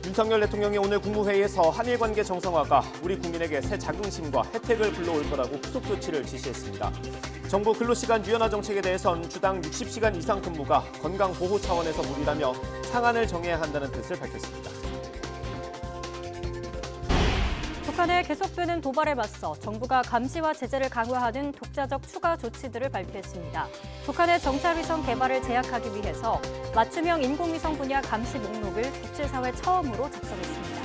윤석열 대통령이 오늘 국무회의에서 한일 관계 정상화가 우리 국민에게 새 자긍심과 혜택을 불러올 거라고 후속 조치를 지시했습니다. 정부 근로시간 유연화 정책에 대해선 주당 60시간 이상 근무가 건강 보호 차원에서 무리라며 상한을 정해야 한다는 뜻을 밝혔습니다. 북한의 계속되는 도발에 맞서 정부가 감시와 제재를 강화하는 독자적 추가 조치들을 발표했습니다. 북한의 정찰위성 개발을 제약하기 위해서 맞춤형 인공위성 분야 감시 목록을 국제사회 처음으로 작성했습니다.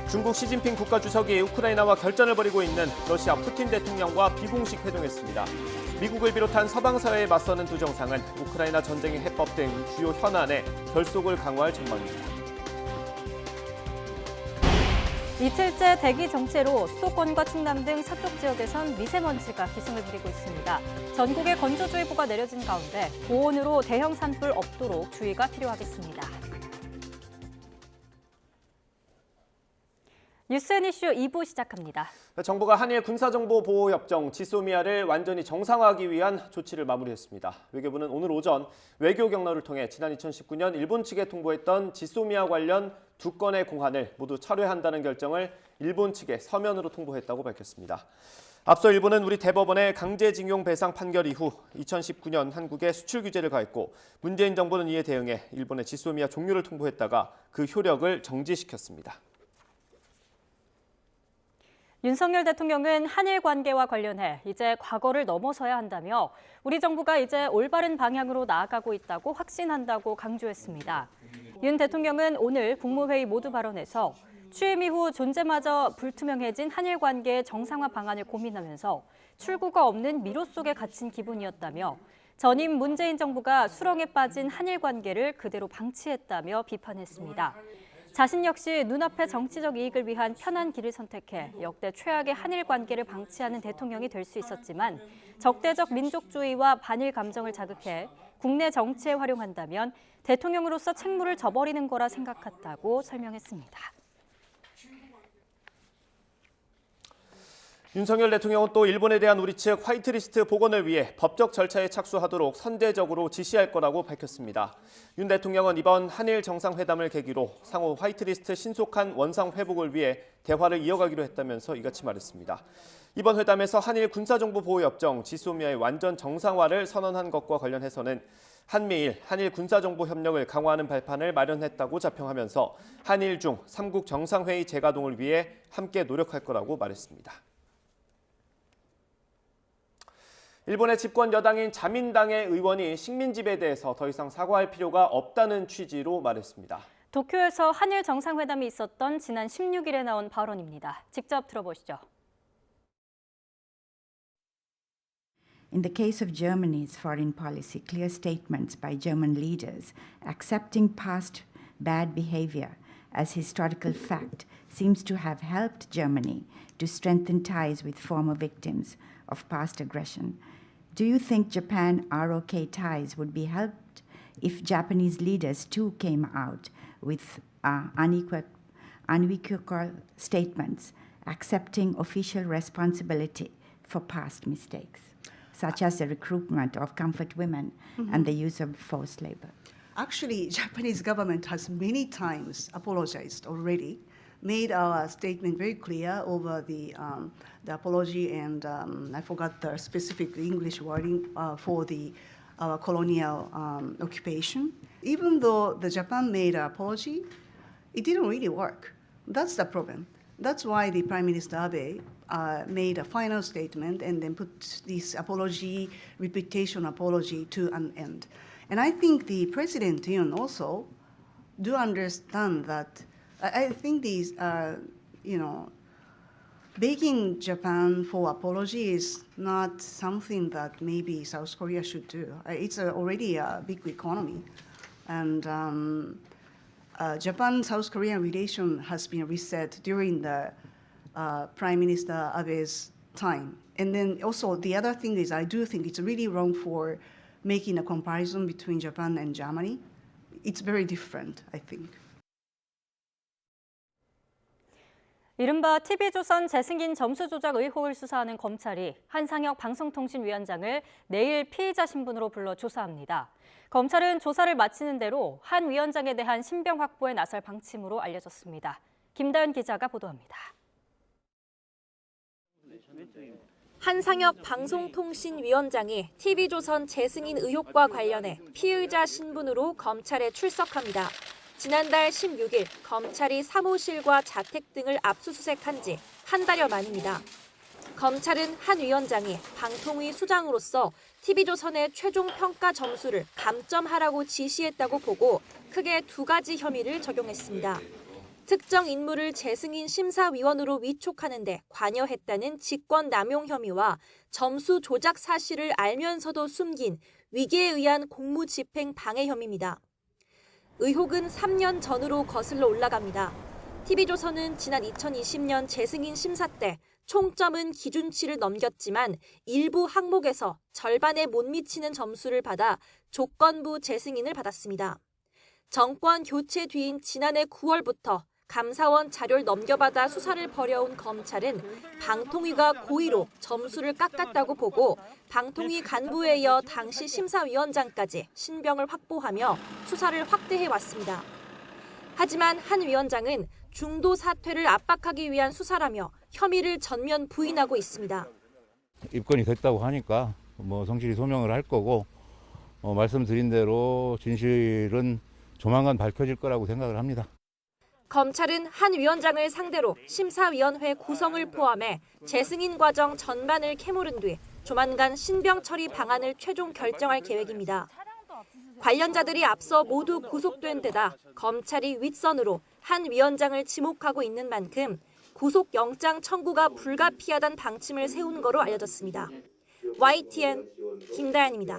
중국 시진핑 국가주석이 우크라이나와 결전을 벌이고 있는 러시아 푸틴 대통령과 비공식 회동했습니다. 미국을 비롯한 서방 사회에 맞서는 두 정상은 우크라이나 전쟁의 해법 등 주요 현안에 결속을 강화할 전망입니다. 이틀째 대기 정체로 수도권과 충남 등 서쪽 지역에선 미세먼지가 기승을 부리고 있습니다. 전국에 건조주의보가 내려진 가운데 고온으로 대형 산불 없도록 주의가 필요하겠습니다. 뉴스앤 이슈 2부 시작합니다. 정부가 한일 군사정보보호협정 지소미아를 완전히 정상화하기 위한 조치를 마무리했습니다. 외교부는 오늘 오전 외교 경로를 통해 지난 2019년 일본 측에 통보했던 지소미아 관련 2건의 공안을 모두 철회한다는 결정을 일본 측에 서면으로 통보했다고 밝혔습니다. 앞서 일본은 우리 대법원의 강제징용 배상 판결 이후 2019년 한국에 수출 규제를 가했고 문재인 정부는 이에 대응해 일본의 지소미아 종료를 통보했다가 그 효력을 정지시켰습니다. 윤석열 대통령은 한일 관계와 관련해 이제 과거를 넘어서야 한다며 우리 정부가 이제 올바른 방향으로 나아가고 있다고 확신한다고 강조했습니다. 윤 대통령은 오늘 국무회의 모두 발언에서 취임 이후 존재마저 불투명해진 한일 관계의 정상화 방안을 고민하면서 출구가 없는 미로 속에 갇힌 기분이었다며 전임 문재인 정부가 수렁에 빠진 한일 관계를 그대로 방치했다며 비판했습니다. 자신 역시 눈앞의 정치적 이익을 위한 편한 길을 선택해 역대 최악의 한일 관계를 방치하는 대통령이 될 수 있었지만 적대적 민족주의와 반일 감정을 자극해 국내 정치에 활용한다면 대통령으로서 책무를 져버리는 거라 생각했다고 설명했습니다. 윤석열 대통령은 또 일본에 대한 우리 측 화이트리스트 복원을 위해 법적 절차에 착수하도록 선제적으로 지시할 거라고 밝혔습니다. 윤 대통령은 이번 한일 정상회담을 계기로 상호 화이트리스트 신속한 원상 회복을 위해 대화를 이어가기로 했다면서 이같이 말했습니다. 이번 회담에서 한일 군사정보보호협정 지소미아의 완전 정상화를 선언한 것과 관련해서는 한미일, 한일 군사정보협력을 강화하는 발판을 마련했다고 자평하면서 한일 중 3국 정상회의 재가동을 위해 함께 노력할 거라고 말했습니다. 일본의 집권 여당인 자민당의 의원이 식민지배에 대해서 더 이상 사과할 필요가 없다는 취지로 말했습니다. 도쿄에서 한일 정상회담이 있었던 지난 16일에 나온 발언입니다. 직접 들어보시죠. In the case of Germany's foreign policy, clear statements by German leaders accepting past bad behavior as historical fact seems to have helped Germany to strengthen ties with former victims of past aggression. Do you think Japan-ROK ties would be helped if Japanese leaders too came out with unequivocal statements accepting official responsibility for past mistakes, such as the recruitment of comfort women and the use of forced labor? Actually, Japanese government has many times apologized already, made our statement very clear over the apology, and I forgot the specific English wording for the colonial occupation. Even though the Japan made an apology, it didn't really work. That's the problem. That's why the Prime Minister Abe made a final statement and then put this apology, reputation apology to an end. And I think the President Yoon also do understand that. I think these, begging Japan for apology is not something that maybe South Korea should do. It's already a big economy. And Japan-South Korean relation has been reset during the Prime Minister Abe's time. And then also the other thing is I do think it's really wrong for making a comparison between Japan and Germany. It's very different, I think. 이른바 TV조선 재승인 점수 조작 의혹을 수사하는 검찰이 한상혁 방송통신위원장을 내일 피의자 신분으로 불러 조사합니다. 검찰은 조사를 마치는 대로 한 위원장에 대한 신병 확보에 나설 방침으로 알려졌습니다. 김다연 기자가 보도합니다. 한상혁 방송통신위원장이 TV조선 재승인 의혹과 관련해 피의자 신분으로 검찰에 출석합니다. 지난달 16일 검찰이 사무실과 자택 등을 압수수색한 지 한 달여 만입니다. 검찰은 한 위원장이 방통위 수장으로서 TV조선의 최종 평가 점수를 감점하라고 지시했다고 보고 크게 두 가지 혐의를 적용했습니다. 특정 인물을 재승인 심사위원으로 위촉하는 데 관여했다는 직권남용 혐의와 점수 조작 사실을 알면서도 숨긴 위계에 의한 공무집행 방해 혐의입니다. 의혹은 3년 전으로 거슬러 올라갑니다. TV조선은 지난 2020년 재승인 심사 때 총점은 기준치를 넘겼지만 일부 항목에서 절반에 못 미치는 점수를 받아 조건부 재승인을 받았습니다. 정권 교체 뒤인 지난해 9월부터 감사원 자료를 넘겨받아 수사를 벌여온 검찰은 방통위가 고의로 점수를 깎았다고 보고 방통위 간부에 이어 당시 심사위원장까지 신병을 확보하며 수사를 확대해 왔습니다. 하지만 한 위원장은 중도 사퇴를 압박하기 위한 수사라며 혐의를 전면 부인하고 있습니다. 입건이 됐다고 하니까 성실히 소명을 할 거고 말씀드린 대로 진실은 조만간 밝혀질 거라고 생각을 합니다. 검찰은 한 위원장을 상대로 심사위원회 구성을 포함해 재승인 과정 전반을 캐물은 뒤 조만간 신병 처리 방안을 최종 결정할 계획입니다. 관련자들이 앞서 모두 구속된 데다 검찰이 윗선으로 한 위원장을 지목하고 있는 만큼 구속영장 청구가 불가피하다는 방침을 세운 거로 알려졌습니다. YTN 김다연입니다.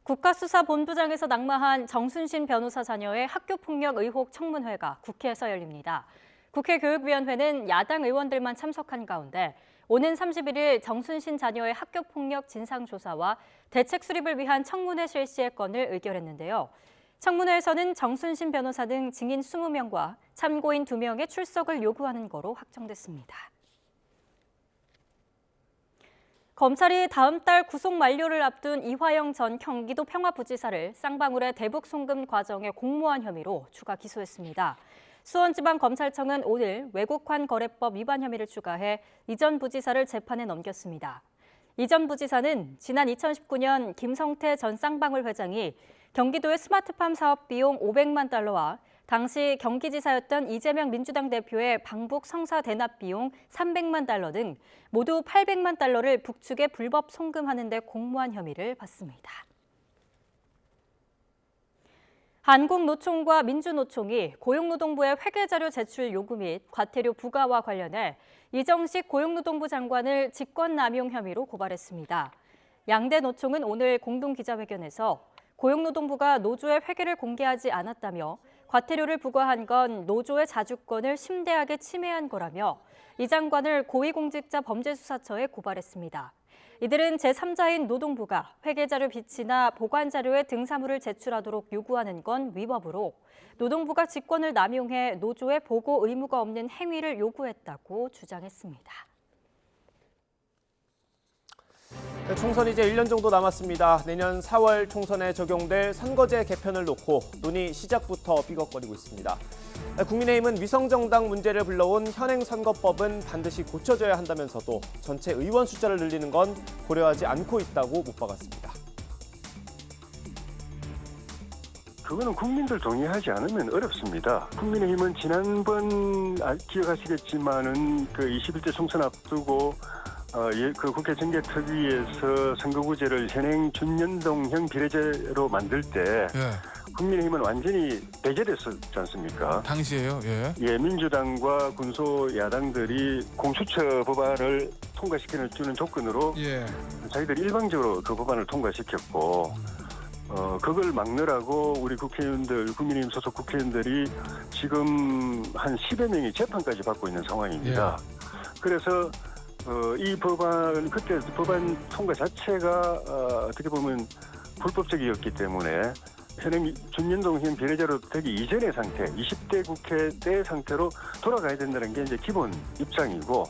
국가수사본부장에서 낙마한 정순신 변호사 자녀의 학교폭력 의혹 청문회가 국회에서 열립니다. 국회 교육위원회는 야당 의원들만 참석한 가운데 오는 31일 정순신 자녀의 학교폭력 진상조사와 대책 수립을 위한 청문회 실시의 건을 의결했는데요. 청문회에서는 정순신 변호사 등 증인 20명과 참고인 2명의 출석을 요구하는 거로 확정됐습니다. 검찰이 다음 달 구속 만료를 앞둔 이화영 전 경기도 평화부지사를 쌍방울의 대북 송금 과정에 공모한 혐의로 추가 기소했습니다. 수원지방검찰청은 오늘 외국환 거래법 위반 혐의를 추가해 이 전 부지사를 재판에 넘겼습니다. 이 전 부지사는 지난 2019년 김성태 전 쌍방울 회장이 경기도의 스마트팜 사업 비용 500만 달러와 당시 경기지사였던 이재명 민주당 대표의 방북 성사 대납 비용 300만 달러 등 모두 800만 달러를 북측에 불법 송금하는 데 공모한 혐의를 받습니다. 한국노총과 민주노총이 고용노동부의 회계자료 제출 요구 및 과태료 부과와 관련해 이정식 고용노동부 장관을 직권남용 혐의로 고발했습니다. 양대 노총은 오늘 공동기자회견에서 고용노동부가 노조의 회계를 공개하지 않았다며 과태료를 부과한 건 노조의 자주권을 심대하게 침해한 거라며 이 장관을 고위공직자 범죄수사처에 고발했습니다. 이들은 제3자인 노동부가 회계자료 비치나 보관자료의 등사물을 제출하도록 요구하는 건 위법으로 노동부가 직권을 남용해 노조에 보고 의무가 없는 행위를 요구했다고 주장했습니다. 총선 이제 1년 정도 남았습니다. 내년 4월 총선에 적용될 선거제 개편을 놓고 논의 시작부터 삐걱거리고 있습니다. 국민의힘은 위성정당 문제를 불러온 현행선거법은 반드시 고쳐져야 한다면서도 전체 의원 숫자를 늘리는 건 고려하지 않고 있다고 못 박았습니다. 그거는 국민들 동의하지 않으면 어렵습니다. 국민의힘은 지난번 기억하시겠지만은 그 21대 총선 앞두고 그 국회 정개특위에서 선거구제를 현행 준연동형 비례제로 만들 때 국민의힘은 완전히 배제됐었지 않습니까? 당시에요. 예. 민주당과 군소 야당들이 공수처 법안을 통과시키는 주는 조건으로 자기들이 일방적으로 그 법안을 통과시켰고 그걸 막느라고 우리 국회의원들, 국민의힘 소속 국회의원들이 지금 한 10여 명이 재판까지 받고 있는 상황입니다. 그래서 이 법안, 그때 법안 통과 자체가 어떻게 보면 불법적이었기 때문에 현행 준연동형 비례대로 되기 이전의 상태, 20대 국회 때 상태로 돌아가야 된다는 게 이제 기본 입장이고.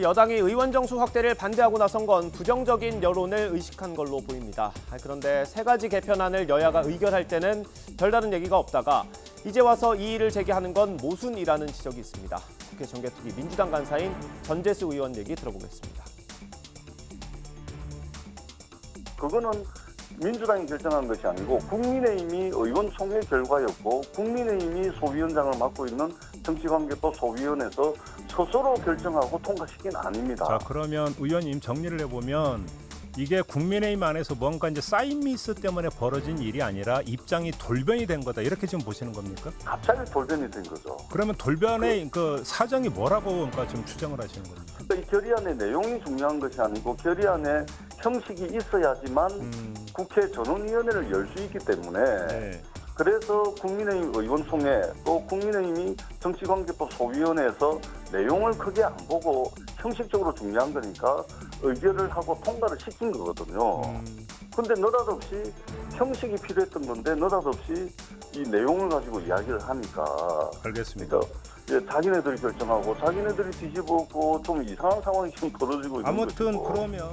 여당이 의원 정수 확대를 반대하고 나선 건 부정적인 여론을 의식한 걸로 보입니다. 그런데 세 가지 개편안을 여야가 의결할 때는 별다른 얘기가 없다가 이제 와서 이의를 제기하는 건 모순이라는 지적이 있습니다. 국회 정개특위 민주당 간사인 전재수 의원 얘기 들어보겠습니다. 그거는 민주당이 결정한 것이 아니고 국민의힘이 의원총회 결과였고 국민의힘이 소위원장을 맡고 있는 정치관계법 소위원회에서 스스로 결정하고 통과시킨 아닙니다. 자, 그러면 의원님 정리를 해보면 이게 국민의힘 안에서 뭔가 이제 사인 미스 때문에 벌어진 일이 아니라 입장이 돌변이 된 거다 이렇게 지금 보시는 겁니까? 갑자기 돌변이 된 거죠. 그러면 돌변의 그 사정이 뭐라고 그러니까 지금 추정을 하시는 겁니까? 이 결의안의 내용이 중요한 것이 아니고 결의안에 형식이 있어야지만 국회 전원위원회를 열 수 있기 때문에 네. 그래서 국민의힘 의원총회 또 국민의힘이 정치관계법 소위원회에서 내용을 크게 안 보고 형식적으로 중요한 거니까 의결을 하고 통과를 시킨 거거든요. 근데 느닷없이 형식이 필요했던 건데 느닷없이 이 내용을 가지고 이야기를 하니까 알겠습니다. 그러니까 자기네들이 결정하고 자기네들이 뒤집어고 좀 이상한 상황이 지금 벌어지고 있는 아무튼 것이고. 그러면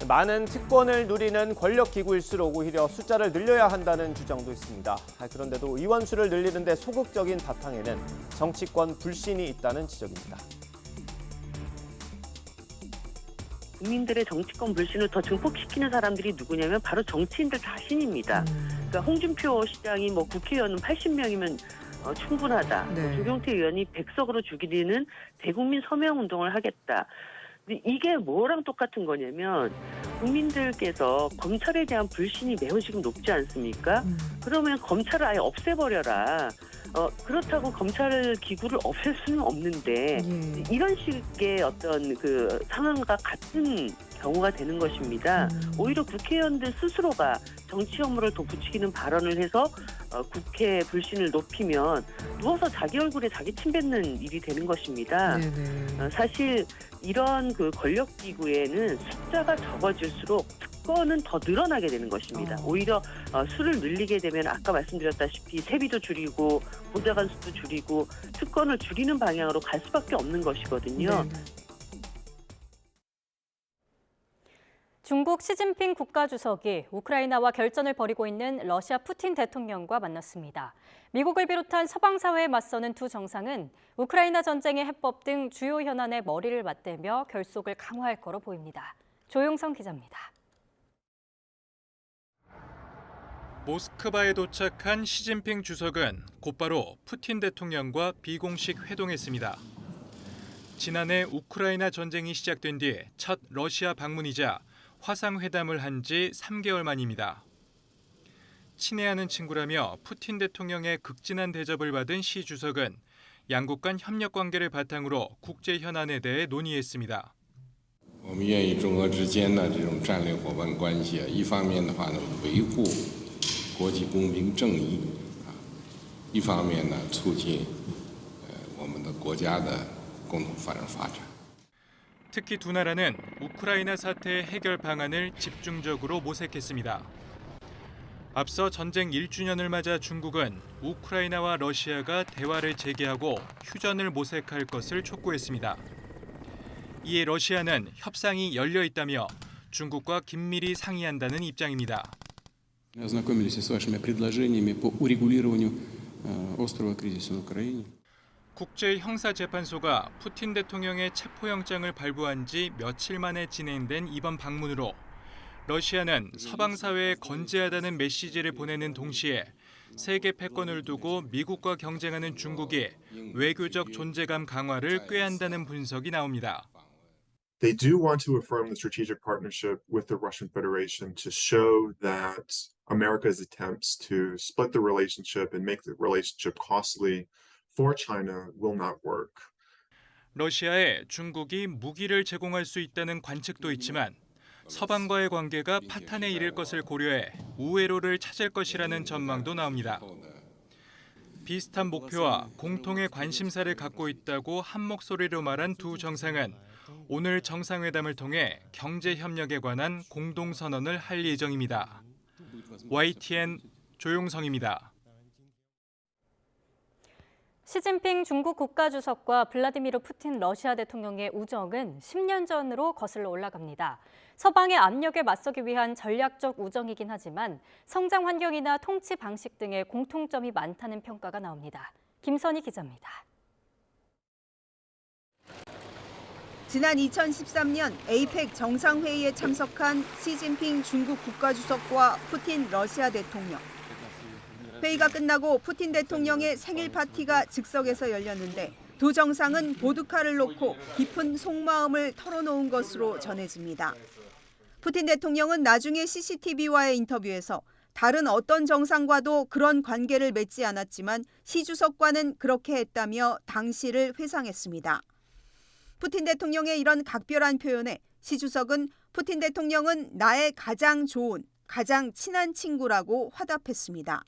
많은 특권을 누리는 권력기구일수록 오히려 숫자를 늘려야 한다는 주장도 있습니다. 그런데도 의원 수를 늘리는 데 소극적인 바탕에는 정치권 불신이 있다는 지적입니다. 국민들의 정치권 불신을 더 증폭시키는 사람들이 누구냐면 바로 정치인들 자신입니다. 그러니까 홍준표 시장이 뭐 국회의원은 80명이면 충분하다. 네. 조경태 의원이 100석으로 죽이는 대국민 서명운동을 하겠다. 근데 이게 뭐랑 똑같은 거냐면 국민들께서 검찰에 대한 불신이 매우 지금 높지 않습니까? 그러면 검찰을 아예 없애버려라. 그렇다고 검찰 기구를 없앨 수는 없는데 이런 식의 어떤 그 상황과 같은 경우가 되는 것입니다. 오히려 국회의원들 스스로가 정치 업무를 돋구치는 발언을 해서 국회 불신을 높이면 누워서 자기 얼굴에 자기 침 뱉는 일이 되는 것입니다. 사실 이런 그 권력기구에는 숫자가 적어질수록 특권은 더 늘어나게 되는 것입니다. 오히려 수를 늘리게 되면 아까 말씀드렸다시피 세비도 줄이고 보좌관 수도 줄이고 특권을 줄이는 방향으로 갈 수밖에 없는 것이거든요. 중국 시진핑 국가주석이 우크라이나와 결전을 벌이고 있는 러시아 푸틴 대통령과 만났습니다. 미국을 비롯한 서방 사회에 맞서는 두 정상은 우크라이나 전쟁의 해법 등 주요 현안에 머리를 맞대며 결속을 강화할 거로 보입니다. 조용성 기자입니다. 모스크바에 도착한 시진핑 주석은 곧바로 푸틴 대통령과 비공식 회동했습니다. 지난해 우크라이나 전쟁이 시작된 뒤 첫 러시아 방문이자 화상회담을 한 지 3개월 만입니다. 친애하는 친구라며 푸틴 대통령의 극진한 대접을 받은 시 주석은 양국 간 협력 관계를 바탕으로 국제 현안에 대해 논의했습니다. 我们愿意中俄之间的这种战略伙伴关系一方面的话呢维护国际公平正义一方面呢促进我们的国家的共同发展发展 특히 두 나라는 우크라이나 사태 해결 방안을 집중적으로 모색했습니다. 앞서 전쟁 1주년을 맞아 중국은 우크라이나와 러시아가 대화를 재개하고 휴전을 모색할 것을 촉구했습니다. 이에 러시아는 협상이 열려 있다며 중국과 긴밀히 상의한다는 입장입니다. ознакомились с вашими предложениями по урегулированию острого кризиса на Украине. 국제형사재판소가 푸틴 대통령의 체포영장을 발부한 지 며칠 만에 진행된 이번 방문으로 러시아는 서방 사회에 건재하다는 메시지를 보내는 동시에 세계 패권을 두고 미국과 경쟁하는 중국이 외교적 존재감 강화를 꾀한다는 분석이 나옵니다. They do want to affirm the strategic partnership with the Russian Federation to show that America's attempts to split the relationship and make the relationship costly for China will not work. 러시아에 중국이 무기를 제공할 수 있다는 관측도 있지만 서방과의 관계가 파탄에 이를 것을 고려해 우회로를 찾을 것이라는 전망도 나옵니다. 비슷한 목표와 공통의 관심사를 갖고 있다고 한 목소리로 말한 두 정상은 오늘 정상회담을 통해 경제 협력에 관한 공동선언을 할 예정입니다. YTN 조용성입니다. 시진핑 중국 국가주석과 블라디미르 푸틴 러시아 대통령의 우정은 10년 전으로 거슬러 올라갑니다. 서방의 압력에 맞서기 위한 전략적 우정이긴 하지만 성장 환경이나 통치 방식 등의 공통점이 많다는 평가가 나옵니다. 김선희 기자입니다. 지난 2013년 에이펙 정상회의에 참석한 시진핑 중국 국가주석과 푸틴 러시아 대통령. 회의가 끝나고 푸틴 대통령의 생일 파티가 즉석에서 열렸는데 두 정상은 보드카를 놓고 깊은 속마음을 털어놓은 것으로 전해집니다. 푸틴 대통령은 나중에 CCTV와의 인터뷰에서 다른 어떤 정상과도 그런 관계를 맺지 않았지만 시 주석과는 그렇게 했다며 당시를 회상했습니다. 푸틴 대통령의 이런 각별한 표현에 시 주석은 푸틴 대통령은 나의 가장 좋은, 가장 친한 친구라고 화답했습니다.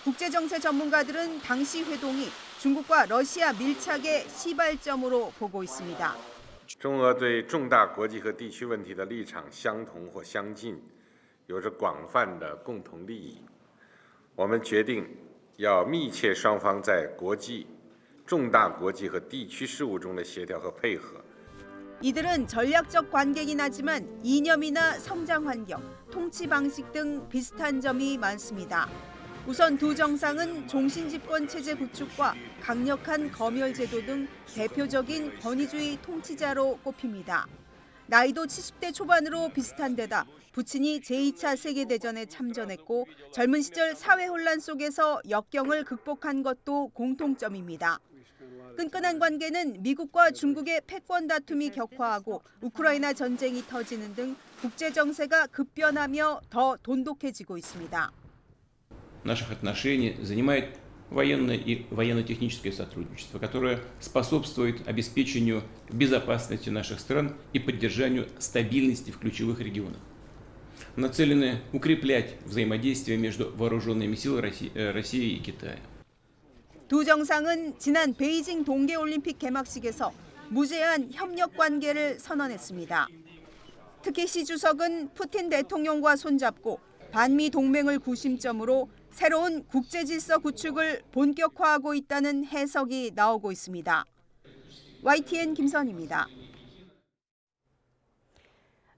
국제정세 전문가들은 당시 회동이 중국과 러시아 밀착의 시발점으로 보고 있습니다. 中俄对重大国际和地区问题的立场相同或相近，有着广泛的共同利益。我们决定要密切双方在国际、重大国际和地区事务中的协调和配合。 이들은 전략적 관계긴 하지만 이념이나 성장 환경, 통치 방식 등 비슷한 점이 많습니다. 우선 두 정상은 종신집권 체제 구축과 강력한 검열 제도 등 대표적인 권위주의 통치자로 꼽힙니다. 나이도 70대 초반으로 비슷한 데다 부친이 제2차 세계대전에 참전했고 젊은 시절 사회 혼란 속에서 역경을 극복한 것도 공통점입니다. 끈끈한 관계는 미국과 중국의 패권 다툼이 격화하고 우크라이나 전쟁이 터지는 등 국제 정세가 급변하며 더 돈독해지고 있습니다. Наших отношений занимает военное и военно-техническое сотрудничество, которое способствует обеспечению безопасности наших стран и поддержанию стабильности в ключевых регионах. Нацелены укреплять взаимодействие между вооруженными силами России и Китая. 두 정상은 지난 베이징 동계올림픽 개막식에서 무제한 협력 관계를 선언했습니다. 특히 시 주석은 푸틴 대통령과 손잡고 반미 동맹을 구심점으로 새로운 국제 질서 구축을 본격화하고 있다는 해석이 나오고 있습니다. YTN 김선희입니다.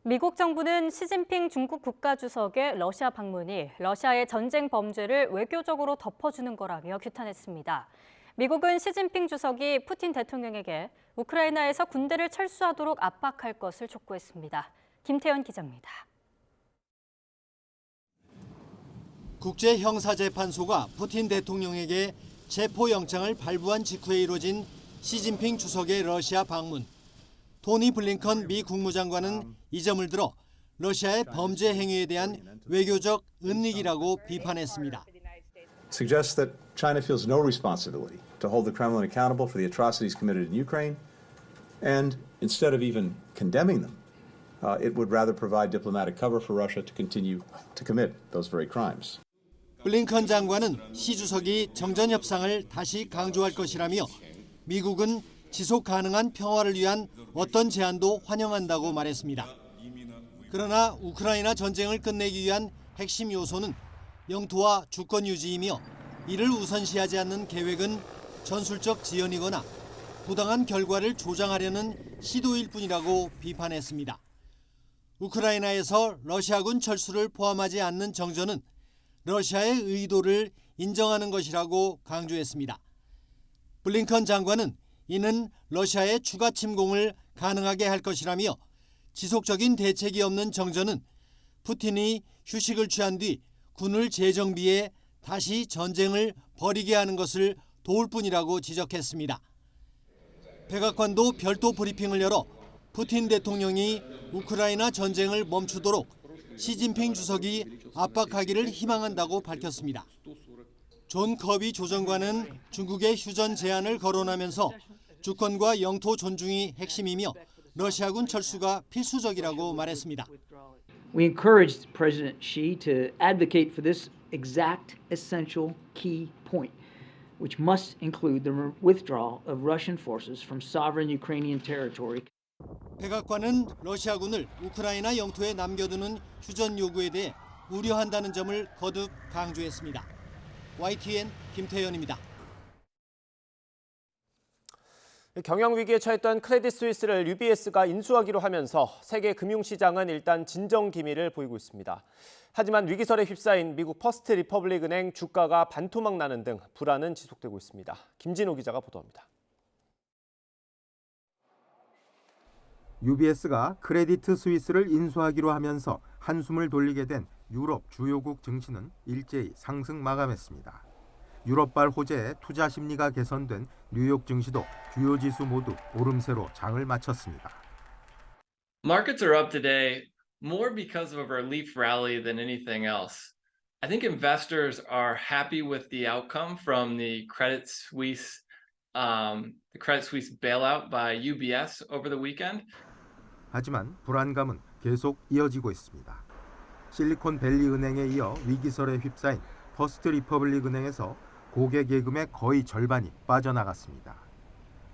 미국 정부는 시진핑 중국 국가주석의 러시아 방문이 러시아의 전쟁 범죄를 외교적으로 덮어주는 거라며 규탄했습니다. 미국은 시진핑 주석이 푸틴 대통령에게 우크라이나에서 군대를 철수하도록 압박할 것을 촉구했습니다. 김태현 기자입니다. 국제형사재판소가 푸틴 대통령에게 체포영장을 발부한 직후에 이뤄진 시진핑 주석의 러시아 방문. 토니 블링컨 미 국무장관은 이 점을 들어 러시아의 범죄 행위에 대한 외교적 은닉이라고 비판했습니다. Suggests that China feels no responsibility to hold the Kremlin accountable for the atrocities committed in Ukraine, and instead of even condemning them, it would rather provide diplomatic cover for Russia to continue to commit those very crimes. 블링컨 장관은 시 주석이 정전 협상을 다시 강조할 것이라며 미국은 지속 가능한 평화를 위한 어떤 제안도 환영한다고 말했습니다. 그러나 우크라이나 전쟁을 끝내기 위한 핵심 요소는 영토와 주권 유지이며 이를 우선시하지 않는 계획은 전술적 지연이거나 부당한 결과를 조장하려는 시도일 뿐이라고 비판했습니다. 우크라이나에서 러시아군 철수를 포함하지 않는 정전은 러시아의 의도를 인정하는 것이라고 강조했습니다. 블링컨 장관은 이는 러시아의 추가 침공을 가능하게 할 것이라며 지속적인 대책이 없는 정전은 푸틴이 휴식을 취한 뒤 군을 재정비해 다시 전쟁을 벌이게 하는 것을 도울 뿐이라고 지적했습니다. 백악관도 별도 브리핑을 열어 푸틴 대통령이 우크라이나 전쟁을 멈추도록 시진핑 주석이 압박하기를 희망한다고 밝혔습니다. 존 커비 조정관은 중국의 휴전 제안을 거론하면서 주권과 영토 존중이 핵심이며 러시아군 철수가 필수적이라고 말했습니다. We encouraged President Xi to advocate for this exact essential key point, which must include the withdrawal of Russian forces from sovereign Ukrainian territory. 백악관은 러시아군을 우크라이나 영토에 남겨두는 휴전 요구에 대해 우려한다는 점을 거듭 강조했습니다. YTN 김태현입니다. 경영 위기에 처했던 크레딧 스위스를 UBS가 인수하기로 하면서 세계 금융시장은 일단 진정 기미를 보이고 있습니다. 하지만 위기설에 휩싸인 미국 퍼스트 리퍼블릭 은행 주가가 반토막 나는 등 불안은 지속되고 있습니다. 김진호 기자가 보도합니다. UBS가 크레딧 스위스를 인수하기로 하면서 한숨을 돌리게 된 유럽 주요국 증시는 일제히 상승 마감했습니다. 유럽발 호재에 투자 심리가 개선된 뉴욕 증시도 주요 지수 모두 오름세로 장을 마쳤습니다. Markets are up today more because of a relief rally than anything else. I think investors are happy with the outcome from the Credit Suisse bailout by UBS over the weekend. 하지만 불안감은 계속 이어지고 있습니다. 실리콘밸리 은행에 이어 위기설에 휩싸인 퍼스트 리퍼블릭 은행에서 고객 예금의 거의 절반이 빠져나갔습니다.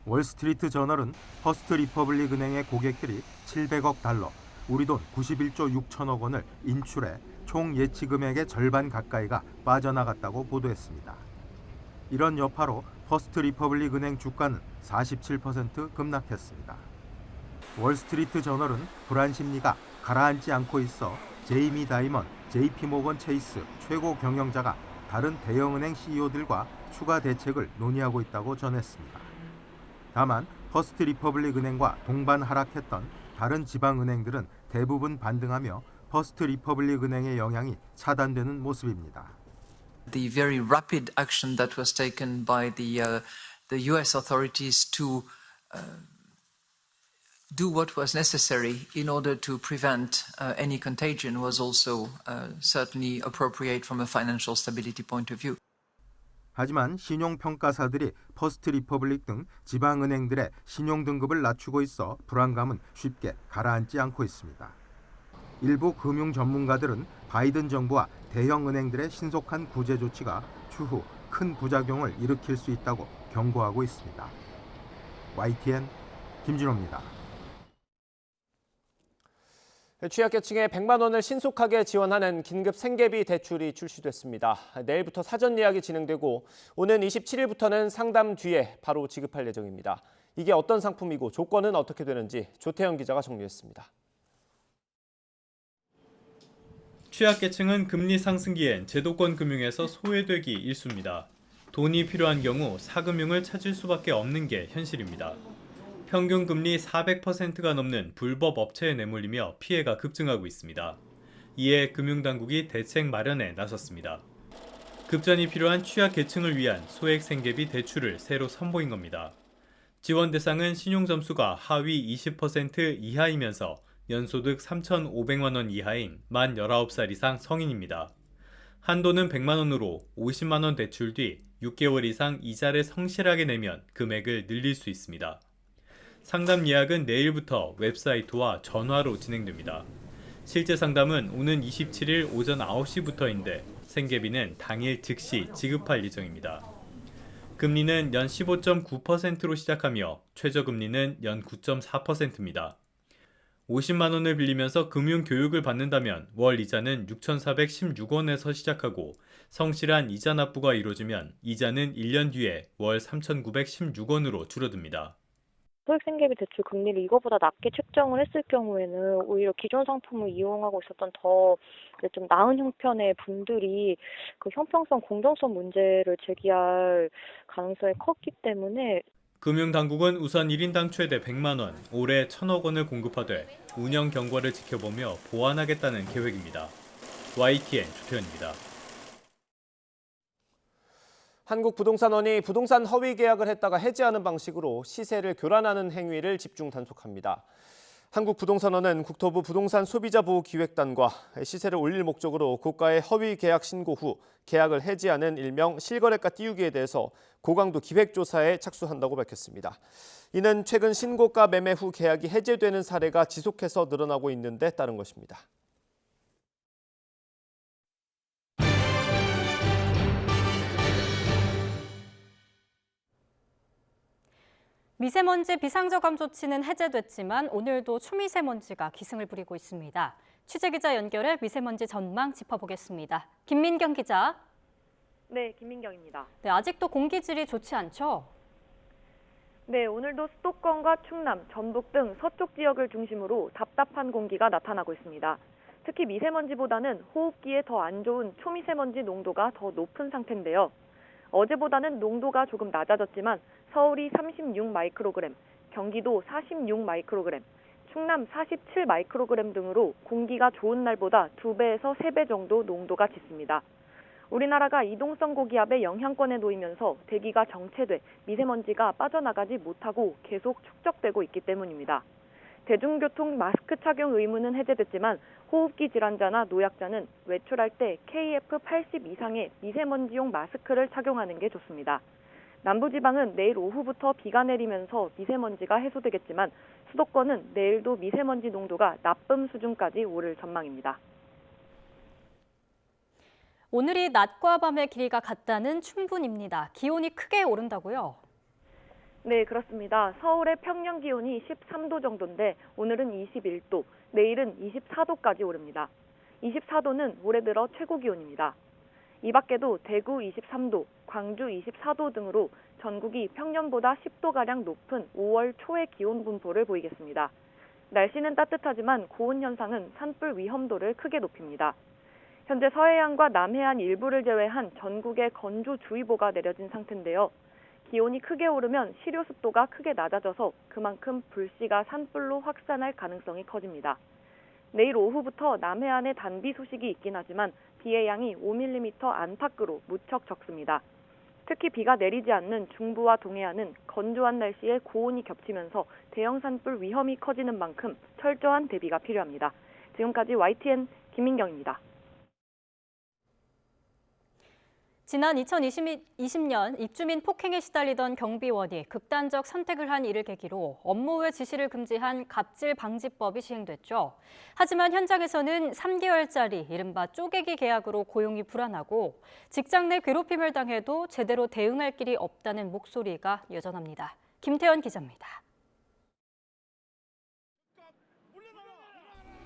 월스트리트 저널은 퍼스트 리퍼블릭 은행의 고객들이 700억 달러, 우리 돈 91조 6천억 원을 인출해 총 예치 금액의 절반 가까이가 빠져나갔다고 보도했습니다. 이런 여파로 퍼스트 리퍼블릭 은행 주가는 47% 급락했습니다. 월스트리트 저널은 불안 심리가 가라앉지 않고 있어 제이미 다이먼, JP모건 체이스 최고 경영자가 다른 대형은행 CEO들과 추가 대책을 논의하고 있다고 전했습니다. 다만 퍼스트 리퍼블릭 은행과 동반 하락했던 다른 지방은행들은 대부분 반등하며 퍼스트 리퍼블릭 은행의 영향이 차단되는 모습입니다. The very rapid action that was taken by the U.S. authorities to do what was necessary in order to prevent any contagion was also certainly appropriate from a financial stability point of view. 하지만 신용평가사들이 퍼스트 리퍼블릭 등 지방은행들의 신용등급을 낮추고 있어 불안감은 쉽게 가라앉지 않고 있습니다. 일부 금융 전문가들은 바이든 정부와 대형은행들의 신속한 구제 조치가 추후 큰 부작용을 일으킬 수 있다고 경고하고 있습니다. YTN 김진호입니다. 취약계층에 100만 원을 신속하게 지원하는 긴급 생계비 대출이 출시됐습니다. 내일부터 사전 예약이 진행되고 오는 27일부터는 상담 뒤에 바로 지급할 예정입니다. 이게 어떤 상품이고 조건은 어떻게 되는지 조태현 기자가 정리했습니다. 취약계층은 금리 상승기엔 제도권 금융에서 소외되기 일쑤입니다. 돈이 필요한 경우 사금융을 찾을 수밖에 없는 게 현실입니다. 평균 금리 400%가 넘는 불법 업체에 내몰리며 피해가 급증하고 있습니다. 이에 금융당국이 대책 마련에 나섰습니다. 급전이 필요한 취약계층을 위한 소액 생계비 대출을 새로 선보인 겁니다. 지원 대상은 신용점수가 하위 20% 이하이면서 연소득 3,500만 원 이하인 만 19살 이상 성인입니다. 한도는 100만 원으로 50만 원 대출 뒤 6개월 이상 이자를 성실하게 내면 금액을 늘릴 수 있습니다. 상담 예약은 내일부터 웹사이트와 전화로 진행됩니다. 실제 상담은 오는 27일 오전 9시부터인데 생계비는 당일 즉시 지급할 예정입니다. 금리는 연 15.9%로 시작하며 최저금리는 연 9.4%입니다. 50만 원을 빌리면서 금융교육을 받는다면 월 이자는 6,416원에서 시작하고 성실한 이자 납부가 이루어지면 이자는 1년 뒤에 월 3,916원으로 줄어듭니다. 소액생계비 대출 금리를 이거보다 낮게 책정을 했을 경우에는 오히려 기존 상품을 이용하고 있었던 더 좀 나은 형편의 분들이 그 형평성, 공정성 문제를 제기할 가능성이 컸기 때문에 금융당국은 우선 1인당 최대 100만 원, 올해 1,000억 원을 공급하되 운영 경과를 지켜보며 보완하겠다는 계획입니다. YTN 조태현입니다. 한국부동산원이 부동산 허위 계약을 했다가 해지하는 방식으로 시세를 교란하는 행위를 집중 단속합니다. 한국부동산원은 국토부 부동산소비자보호기획단과 시세를 올릴 목적으로 고가의 허위 계약 신고 후 계약을 해지하는 일명 실거래가 띄우기에 대해서 고강도 기획조사에 착수한다고 밝혔습니다. 이는 최근 신고가 매매 후 계약이 해제되는 사례가 지속해서 늘어나고 있는 데 따른 것입니다. 미세먼지 비상저감 조치는 해제됐지만 오늘도 초미세먼지가 기승을 부리고 있습니다. 취재기자 연결해 미세먼지 전망 짚어보겠습니다. 김민경 기자. 네, 김민경입니다. 네, 아직도 공기질이 좋지 않죠? 네, 오늘도 수도권과 충남, 전북 등 서쪽 지역을 중심으로 답답한 공기가 나타나고 있습니다. 특히 미세먼지보다는 호흡기에 더 안 좋은 초미세먼지 농도가 더 높은 상태인데요. 어제보다는 농도가 조금 낮아졌지만 서울이 36 마이크로그램, 경기도 46 마이크로그램, 충남 47 마이크로그램 등으로 공기가 좋은 날보다 2배에서 3배 정도 농도가 짙습니다. 우리나라가 이동성 고기압의 영향권에 놓이면서 대기가 정체돼 미세먼지가 빠져나가지 못하고 계속 축적되고 있기 때문입니다. 대중교통 마스크 착용 의무는 해제됐지만 호흡기 질환자나 노약자는 외출할 때 KF80 이상의 미세먼지용 마스크를 착용하는 게 좋습니다. 남부지방은 내일 오후부터 비가 내리면서 미세먼지가 해소되겠지만 수도권은 내일도 미세먼지 농도가 나쁨 수준까지 오를 전망입니다. 오늘이 낮과 밤의 길이가 같다는 춘분입니다. 기온이 크게 오른다고요? 네, 그렇습니다. 서울의 평년 기온이 13도 정도인데 오늘은 21도, 내일은 24도까지 오릅니다. 24도는 올해 들어 최고 기온입니다. 이 밖에도 대구 23도, 광주 24도 등으로 전국이 평년보다 10도가량 높은 5월 초의 기온 분포를 보이겠습니다. 날씨는 따뜻하지만 고온 현상은 산불 위험도를 크게 높입니다. 현재 서해안과 남해안 일부를 제외한 전국에 건조주의보가 내려진 상태인데요. 기온이 크게 오르면 시료 습도가 크게 낮아져서 그만큼 불씨가 산불로 확산할 가능성이 커집니다. 내일 오후부터 남해안에 단비 소식이 있긴 하지만 비의 양이 5mm 안팎으로 무척 적습니다. 특히 비가 내리지 않는 중부와 동해안은 건조한 날씨에 고온이 겹치면서 대형 산불 위험이 커지는 만큼 철저한 대비가 필요합니다. 지금까지 YTN 김민경입니다. 지난 2020년 입주민 폭행에 시달리던 경비원이 극단적 선택을 한 이를 계기로 업무 외 지시를 금지한 갑질방지법이 시행됐죠. 하지만 현장에서는 3개월짜리 이른바 쪼개기 계약으로 고용이 불안하고 직장 내 괴롭힘을 당해도 제대로 대응할 길이 없다는 목소리가 여전합니다. 김태현 기자입니다.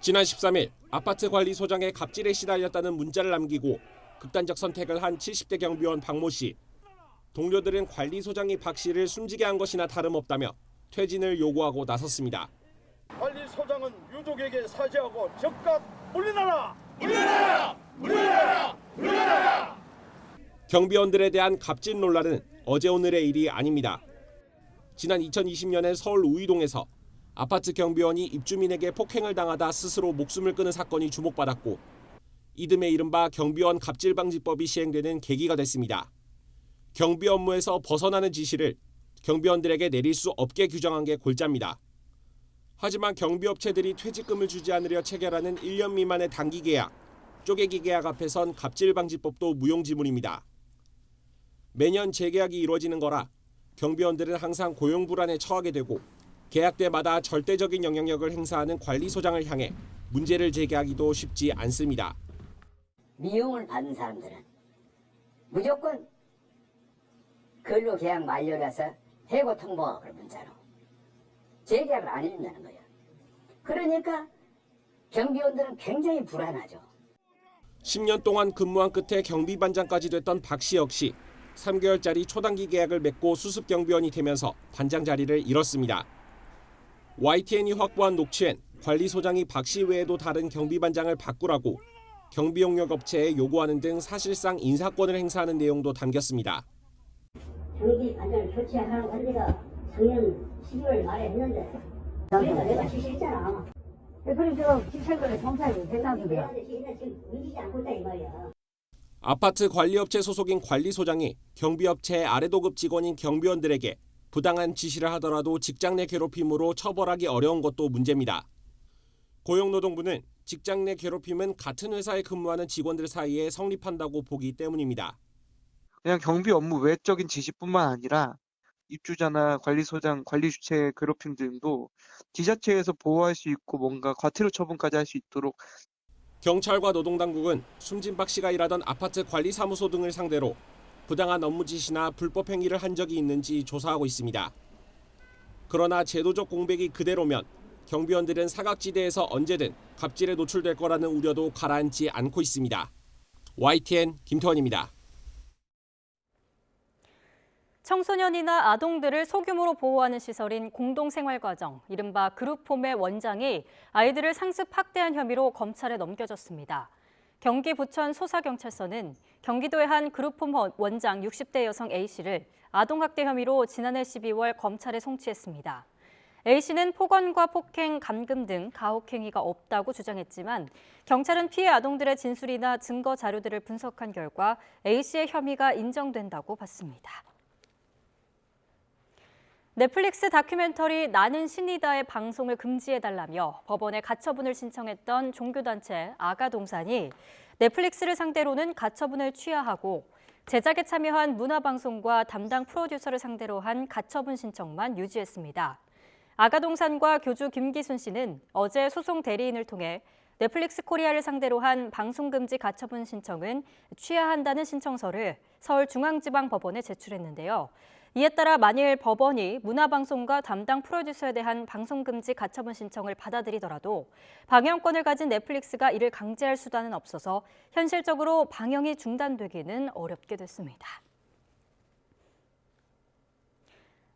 지난 13일 아파트 관리소장의 갑질에 시달렸다는 문자를 남기고 극단적 선택을 한 70대 경비원 박모 씨. 동료들은 관리소장이 박 씨를 숨지게 한 것이나 다름없다며 퇴진을 요구하고 나섰습니다. 관리소장은 유족에게 사죄하고 즉각 물러나라! 물러나라! 물러나라! 물러나라! 경비원들에 대한 갑질 논란은 어제 오늘의 일이 아닙니다. 지난 2020년에 서울 우이동에서 아파트 경비원이 입주민에게 폭행을 당하다 스스로 목숨을 끊은 사건이 주목받았고 이듬해 이른바 경비원 갑질방지법이 시행되는 계기가 됐습니다. 경비 업무에서 벗어나는 지시를 경비원들에게 내릴 수 없게 규정한 게 골자입니다. 하지만 경비업체들이 퇴직금을 주지 않으려 체결하는 1년 미만의 단기 계약, 쪼개기 계약 앞에선 갑질방지법도 무용지물입니다. 매년 재계약이 이루어지는 거라 경비원들은 항상 고용 불안에 처하게 되고 계약 때마다 절대적인 영향력을 행사하는 관리소장을 향해 문제를 제기하기도 쉽지 않습니다. 미용을 받은 사람들은 무조건 근로계약 만료라서 해고 통보가 그런 문자로 재계약을 안 해준다는 거예요. 그러니까 경비원들은 굉장히 불안하죠. 10년 동안 근무한 끝에 경비반장까지 됐던 박 씨 역시 3개월짜리 초단기 계약을 맺고 수습 경비원이 되면서 반장 자리를 잃었습니다. YTN이 확보한 녹취엔 관리소장이 박 씨 외에도 다른 경비반장을 바꾸라고 경비용역 업체에 요구하는 등 사실상 인사권을 행사하는 내용도 담겼습니다. 경비반장을 교체하라고 한 데가 작년 12월 말에 했는데 그러니까 내가 지시했잖아. 그럼 저 지시를 검사해도 된다는데요. 지금 움직이지 않고 있다 이 말이야. 아파트 관리업체 소속인 관리소장이 경비업체의 아래도급 직원인 경비원들에게 부당한 지시를 하더라도 직장 내 괴롭힘으로 처벌하기 어려운 것도 문제입니다. 고용노동부는 직장 내 괴롭힘은 같은 회사에 근무하는 직원들 사이에 성립한다고 보기 때문입니다. 그냥 경비 업무 외적인 지시뿐만 아니라 입주자나 관리소장, 관리주체의 괴롭힘 등도 지자체에서 보호할 수 있고 뭔가 과태료 처분까지 할 수 있도록 경찰과 노동당국은 숨진 박 씨가 일하던 아파트 관리사무소 등을 상대로 부당한 업무 지시나 불법 행위를 한 적이 있는지 조사하고 있습니다. 그러나 제도적 공백이 그대로면 경비원들은 사각지대에서 언제든 갑질에 노출될 거라는 우려도 가라앉지 않고 있습니다. YTN 김태원입니다. 청소년이나 아동들을 소규모로 보호하는 시설인 공동생활과정, 이른바 그룹홈의 원장이 아이들을 상습 학대한 혐의로 검찰에 넘겨졌습니다. 경기 부천 소사경찰서는 경기도의 한 그룹홈 원장 60대 여성 A씨를 아동학대 혐의로 지난해 12월 검찰에 송치했습니다. A씨는 폭언과 폭행, 감금 등 가혹행위가 없다고 주장했지만 경찰은 피해 아동들의 진술이나 증거 자료들을 분석한 결과 A씨의 혐의가 인정된다고 봤습니다. 넷플릭스 다큐멘터리 나는 신이다의 방송을 금지해달라며 법원에 가처분을 신청했던 종교단체 아가동산이 넷플릭스를 상대로는 가처분을 취하하고 제작에 참여한 문화방송과 담당 프로듀서를 상대로 한 가처분 신청만 유지했습니다. 아가동산과 교주 김기순 씨는 어제 소송 대리인을 통해 넷플릭스 코리아를 상대로 한 방송금지 가처분 신청은 취하한다는 신청서를 서울중앙지방법원에 제출했는데요. 이에 따라 만일 법원이 문화방송과 담당 프로듀서에 대한 방송금지 가처분 신청을 받아들이더라도 방영권을 가진 넷플릭스가 이를 강제할 수단은 없어서 현실적으로 방영이 중단되기는 어렵게 됐습니다.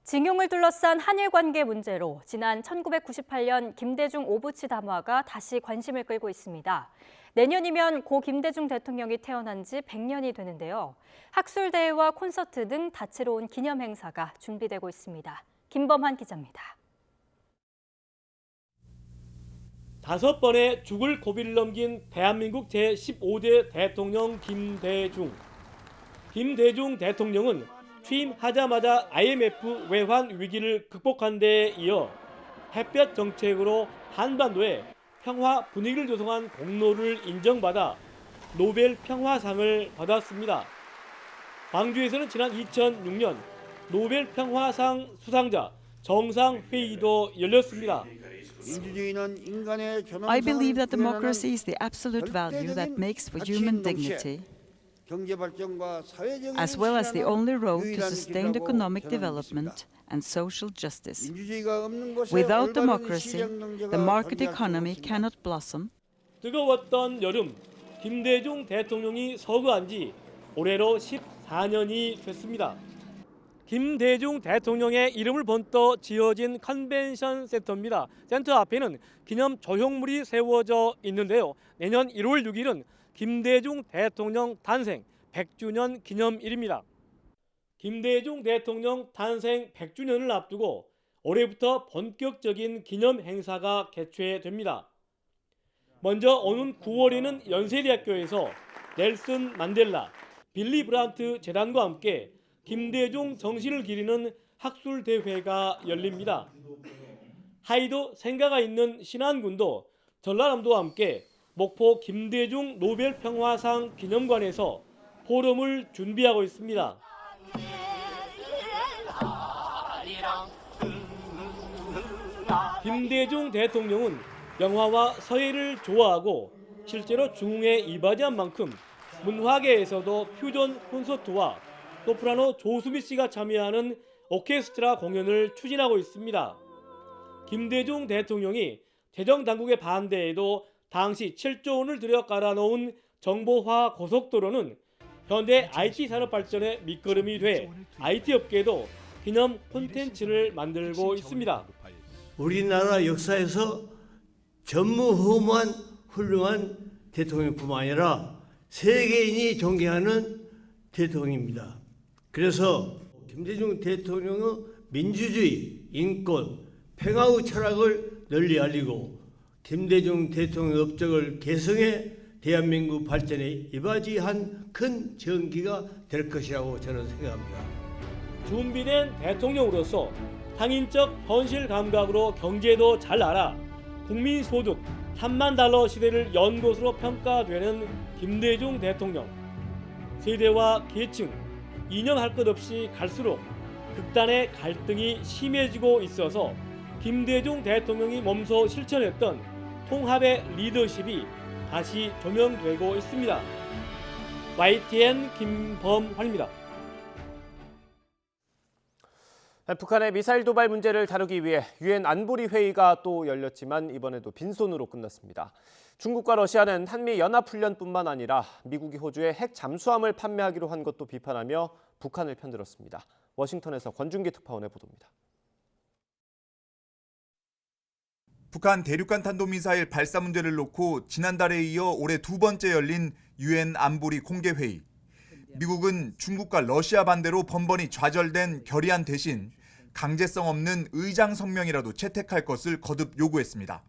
징용을 둘러싼 한일 관계 문제로 지난 1998년 김대중 오부치 담화가 다시 관심을 끌고 있습니다. 내년이면 고 김대중 대통령이 태어난 지 100년이 되는데요. 학술대회와 콘서트 등 다채로운 기념 행사가 준비되고 있습니다. 김범환 기자입니다. 5번의 죽을 고비를 넘긴 대한민국 제15대 대통령 김대중. 김대중 대통령은 취임하자마자 IMF 외환 위기를 극복한 데에 이어 햇볕 정책으로 한반도에 평화 분위기를 조성한 공로를 인정받아 노벨 평화상을 받았습니다. 광주에서는 지난 2006년 노벨 평화상 수상자 정상회의도 열렸습니다. I believe that democracy is the absolute value that makes for human dignity, as well as the only road to sustained economic development and social justice. Without democracy, the market economy cannot blossom. 뜨거웠던 여름, 김대중 대통령이 서거한 지 올해로 14년이 됐습니다. 김대중 대통령의 이름을 번떠 지어진 컨벤션 센터입니다. 센터 앞에는 기념 조형물이 세워져 있는데요. 내년 1월 6일은 김대중 대통령 탄생 100주년 기념일입니다. 김대중 대통령 탄생 100주년을 앞두고 올해부터 본격적인 기념 행사가 개최됩니다. 먼저 오는 9월에는 연세대학교에서 넬슨 만델라, 빌리 브란트 재단과 함께 김대중 정신을 기리는 학술대회가 열립니다. 하이도 생가가 있는 신안군도 전라남도와 함께 목포 김대중 노벨 평화상 기념관에서 포럼을 준비하고 있습니다. 김대중 대통령은 영화와 서예를 좋아하고 실제로 중흥에 이바지한 만큼 문화계에서도 퓨전 콘서트와 소프라노 조수미 씨가 참여하는 오케스트라 공연을 추진하고 있습니다. 김대중 대통령이 재정당국의 반대에도 당시 7조 원을 들여 깔아놓은 정보화 고속도로는 현대 IT 산업 발전의 밑거름이 돼 IT 업계도 기념 콘텐츠를 만들고 있습니다. 우리나라 역사에서 전무후무한 훌륭한 대통령뿐만 아니라 세계인이 존경하는 대통령입니다. 그래서 김대중 대통령의 민주주의, 인권, 평화의 철학을 널리 알리고 김대중 대통령 업적을 개성해 대한민국 발전에 이바지한 큰 전기가 될 것이라고 저는 생각합니다. 준비된 대통령으로서 상인적 현실 감각으로 경제도 잘 알아 국민소득 3만 달러 시대를 연 것으로 평가되는 김대중 대통령. 세대와 계층, 이념할 것 없이 갈수록 극단의 갈등이 심해지고 있어서 김대중 대통령이 몸소 실천했던 통합의 리더십이 다시 조명되고 있습니다. YTN 김범환입니다. 북한의 미사일 도발 문제를 다루기 위해 유엔 안보리 회의가 또 열렸지만 이번에도 빈손으로 끝났습니다. 중국과 러시아는 한미 연합훈련뿐만 아니라 미국이 호주에 핵 잠수함을 판매하기로 한 것도 비판하며 북한을 편들었습니다. 워싱턴에서 권준기 특파원의 보도입니다. 북한 대륙간 탄도미사일 발사 문제를 놓고 지난달에 이어 올해 두 번째 열린 유엔 안보리 공개회의. 미국은 중국과 러시아 반대로 번번이 좌절된 결의안 대신 강제성 없는 의장 성명이라도 채택할 것을 거듭 요구했습니다.